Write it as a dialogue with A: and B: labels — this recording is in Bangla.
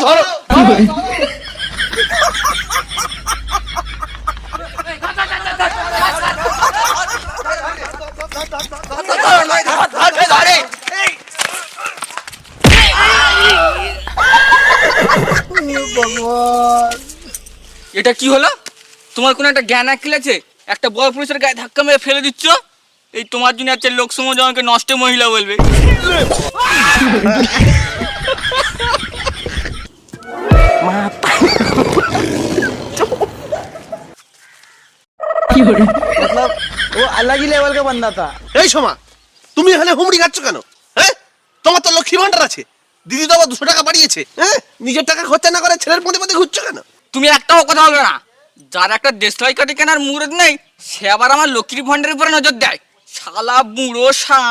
A: ধরো।
B: এটা কি হলো? তোমার কোনো একটা জ্ঞান আঁকিল আছে? একটা বড় পুরুষের গায়ে ধাক্কা মেরে ফেলে দিচ্ছ। এই তোমার জন্য একটা লোক সমাজ আমাকে নষ্ট মহিলা বলবে।
C: मतलब वो अलग ही लेवल का बंदा था।
A: এই সোমা, তুমি এখানে হুমড়ি খাচ্ছ কেন? হ্যাঁ, তোমার তো লক্ষ্মী ভান্ডার আছে, দিদি তো আবার 200 টাকা বাড়িয়েছে। হ্যাঁ, নিজের টাকা খরচা না করে ছেলের পথে পথে ঘুরছো কেন?
B: তুমি একটাও কথা বলবে না। যার একটা দেশলাই কাটি কেনার মুরদ নেই, সে আবার আমার লক্ষ্মীর ভান্ডারের উপরে নজর দেয়। শালা বুড়ো